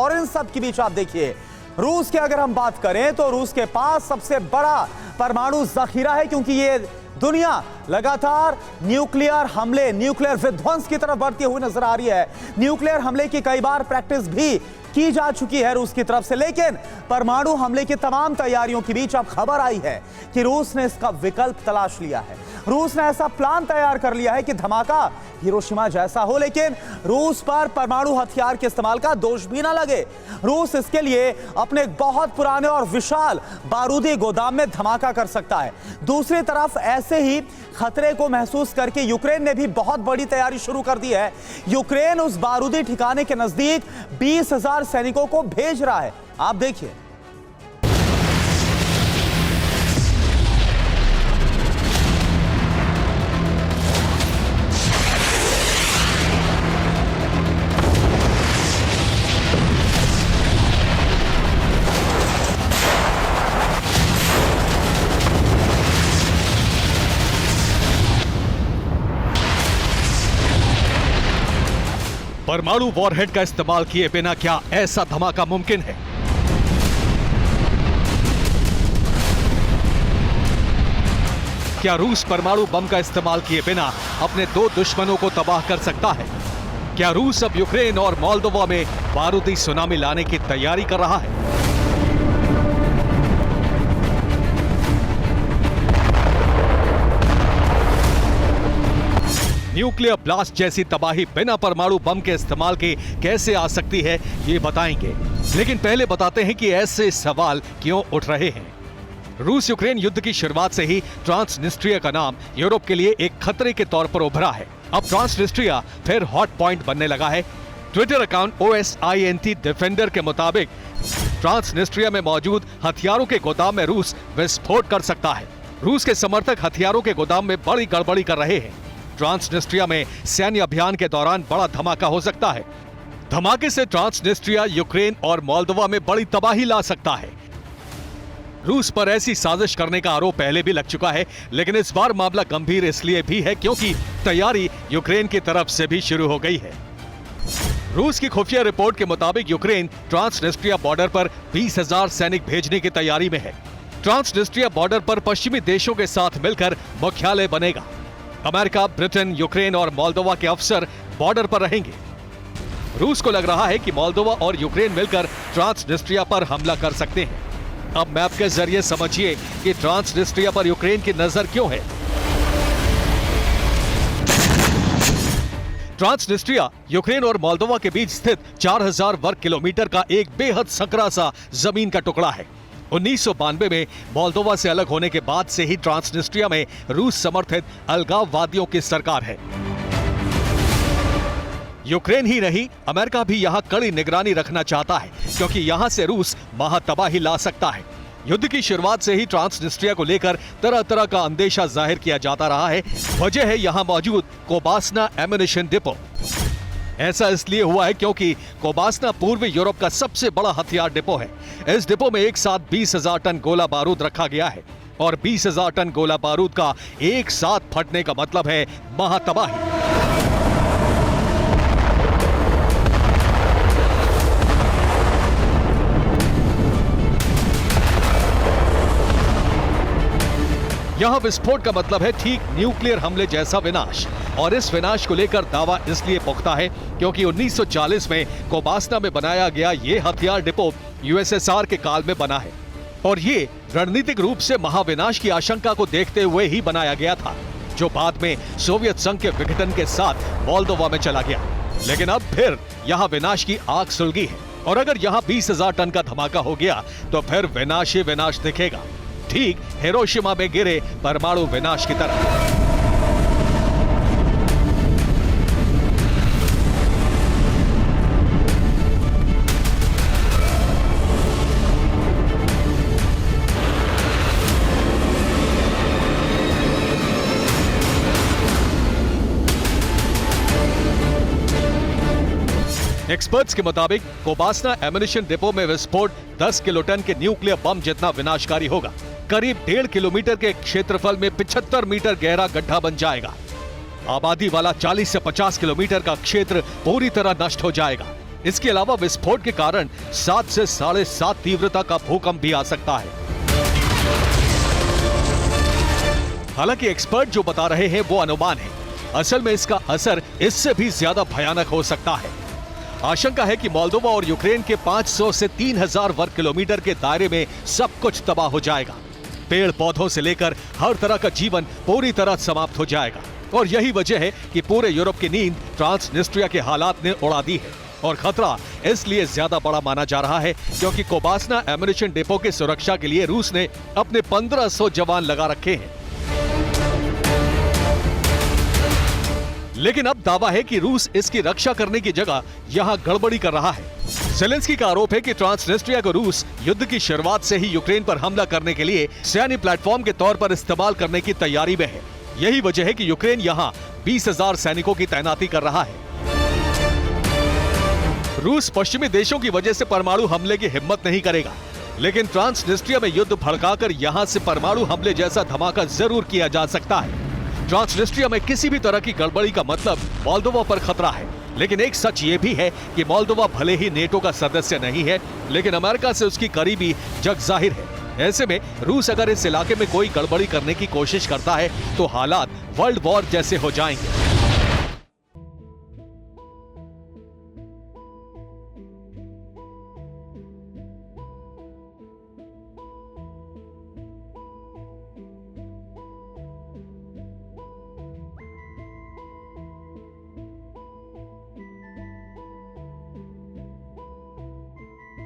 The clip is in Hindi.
और इन सब के बीच आप देखिए, रूस की अगर हम बात करें तो रूस के पास सबसे बड़ा परमाणु जखीरा है, क्योंकि ये दुनिया लगातार न्यूक्लियर हमले, न्यूक्लियर विध्वंस की तरफ बढ़ती हुई नजर आ रही है। न्यूक्लियर हमले की कई बार प्रैक्टिस भी की जा चुकी है रूस की तरफ से, लेकिन परमाणु हमले की तमाम तैयारियों के बीच अब खबर आई है कि रूस ने इसका विकल्प तलाश लिया है। रूस ने ऐसा प्लान तैयार कर लिया है कि धमाका हिरोशिमा जैसा हो, लेकिन रूस पर परमाणु हथियार के इस्तेमाल का दोष भी ना लगे। रूस इसके लिए अपने बहुत पुराने और विशाल बारूदी गोदाम में धमाका कर सकता है। दूसरी तरफ ऐसे ही खतरे को महसूस करके यूक्रेन ने भी बहुत बड़ी तैयारी शुरू कर दी है। यूक्रेन उस बारूदी ठिकाने के नजदीक 20,000 सैनिकों को भेज रहा है। आप देखिए, परमाणु वॉरहेड का इस्तेमाल किए बिना क्या ऐसा धमाका मुमकिन है? क्या रूस परमाणु बम का इस्तेमाल किए बिना अपने दो दुश्मनों को तबाह कर सकता है? क्या रूस अब यूक्रेन और मोल्दोवा में बारूदी सुनामी लाने की तैयारी कर रहा है? न्यूक्लियर ब्लास्ट जैसी तबाही बिना परमाणु बम के इस्तेमाल के कैसे आ सकती है, ये बताएंगे। लेकिन पहले बताते हैं कि ऐसे सवाल क्यों उठ रहे हैं। रूस यूक्रेन युद्ध की शुरुआत से ही ट्रांसनिस्ट्रिया का नाम यूरोप के लिए एक खतरे के तौर पर उभरा है। अब ट्रांसनिस्ट्रिया फिर हॉट पॉइंट बनने लगा है। ट्विटर अकाउंट OSINT डिफेंडर के मुताबिक ट्रांसनिस्ट्रिया में मौजूद हथियारों के गोदाम में रूस विस्फोट कर सकता है। रूस के समर्थक हथियारों के गोदाम में बड़ी गड़बड़ी कर रहे हैं। ट्रांसनिस्ट्रिया में सैन्य अभियान के दौरान बड़ा धमाका हो सकता है। धमाके से ट्रांसनिस्ट्रिया यूक्रेन और मोल्दोवा में बड़ी तबाही ला सकता है। रूस पर ऐसी साजिश करने का आरोप पहले भी लग चुका है, लेकिन इस बार मामला गंभीर इसलिए भी है क्योंकि तैयारी यूक्रेन की तरफ से भी शुरू हो गई है। रूस की खुफिया रिपोर्ट के मुताबिक यूक्रेन ट्रांसनिस्ट्रिया बॉर्डर पर 20,000 सैनिक भेजने की तैयारी में है। ट्रांसनिस्ट्रिया बॉर्डर पर पश्चिमी देशों के साथ मिलकर मुख्यालय बनेगा। अमेरिका, ब्रिटेन, यूक्रेन और मोल्दोवा के अफसर बॉर्डर पर रहेंगे। रूस को लग रहा है कि मोल्दोवा और यूक्रेन मिलकर ट्रांसनिस्ट्रिया पर हमला कर सकते हैं। अब मैप के जरिए समझिए कि ट्रांसनिस्ट्रिया पर यूक्रेन की नजर क्यों है। ट्रांसनिस्ट्रिया यूक्रेन और मोल्दोवा के बीच स्थित 4,000 वर्ग किलोमीटर का एक बेहद संकरा सा जमीन का टुकड़ा है। 1992 में मोल्दोवा से अलग होने के बाद से ही ट्रांसनिस्ट्रिया में रूस समर्थित अलगाववादियों की सरकार है। यूक्रेन ही नहीं, अमेरिका भी यहां कड़ी निगरानी रखना चाहता है, क्योंकि यहां से रूस महातबाही ला सकता है। युद्ध की शुरुआत से ही ट्रांसनिस्ट्रिया को लेकर तरह तरह का अंदेशा जाहिर किया जाता रहा है। वजह है यहां मौजूद कोबास्ना एम्युनिशन डिपो। ऐसा इसलिए हुआ है क्योंकि कोबास्ना पूर्वी यूरोप का सबसे बड़ा हथियार डिपो है। इस डिपो में एक साथ 20,000 टन गोला बारूद रखा गया है, और 20,000 टन गोला बारूद का एक साथ फटने का मतलब है महातबाही। यहां विस्फोट का मतलब है ठीक न्यूक्लियर हमले जैसा विनाश, और इस विनाश को लेकर दावा इसलिए पुख्ता है क्योंकि 1940 में कोबास्ना में बनाया गया ये हथियार डिपो USSR के काल में बना है, और ये रणनीतिक रूप से महाविनाश की आशंका को देखते हुए ही बनाया गया था, जो बाद में सोवियत संघ के विघटन के साथ मोल्दोवा में चला गया। लेकिन अब फिर यहाँ विनाश की आग सुलगी है, और अगर यहाँ 20,000 टन का धमाका हो गया तो फिर विनाश ही विनाश दिखेगा, ठीक हिरोशिमा में गिरे परमाणु विनाश की तरह। एक्सपर्ट्स के मुताबिक कोबास्ना एम्युनिशन डिपो में विस्फोट 10 किलो टन के न्यूक्लियर बम जितना विनाशकारी होगा। करीब 1.5 किलोमीटर के क्षेत्रफल में 75 मीटर गहरा गड्ढा बन जाएगा। आबादी वाला 40 से 50 किलोमीटर का क्षेत्र पूरी तरह नष्ट हो जाएगा। इसके अलावा विस्फोट के कारण 7 से 7.5 तीव्रता का भूकंप भी आ सकता है। हालांकि एक्सपर्ट जो बता रहे हैं वो अनुमान है, असल में इसका असर इससे भी ज्यादा भयानक हो सकता है। आशंका है कि मोल्दोवा और यूक्रेन के 500 से 3000 वर्ग किलोमीटर के दायरे में सब कुछ तबाह हो जाएगा। पेड़ पौधों से लेकर हर तरह का जीवन पूरी तरह समाप्त हो जाएगा। और यही वजह है कि पूरे यूरोप की नींद ट्रांसनिस्ट्रिया के हालात ने उड़ा दी है। और खतरा इसलिए ज्यादा बड़ा माना जा रहा है क्योंकि कोबासना एम्युनिशन डिपो की सुरक्षा के लिए रूस ने अपने 1500 जवान लगा रखे हैं। लेकिन अब दावा है कि रूस इसकी रक्षा करने की जगह यहां गड़बड़ी कर रहा है। ज़ेलेंस्की का आरोप है कि ट्रांसनिस्ट्रिया को रूस युद्ध की शुरुआत से ही यूक्रेन पर हमला करने के लिए सैन्य प्लेटफॉर्म के तौर पर इस्तेमाल करने की तैयारी में है। यही वजह है कि यूक्रेन यहां 20,000 सैनिकों की तैनाती कर रहा है। रूस पश्चिमी देशों की वजह से परमाणु हमले की हिम्मत नहीं करेगा, लेकिन ट्रांसनिस्ट्रिया में युद्ध भड़काकर यहां से परमाणु हमले जैसा धमाका जरूर किया जा सकता है। ट्रांसनिस्ट्रिया में किसी भी तरह की गड़बड़ी का मतलब मोल्दोवा पर खतरा है। लेकिन एक सच ये भी है कि मोल्दोवा भले ही नेटो का सदस्य नहीं है, लेकिन अमेरिका से उसकी करीबी जग जाहिर है। ऐसे में रूस अगर इस इलाके में कोई गड़बड़ी करने की कोशिश करता है तो हालात वर्ल्ड वॉर जैसे हो जाएंगे।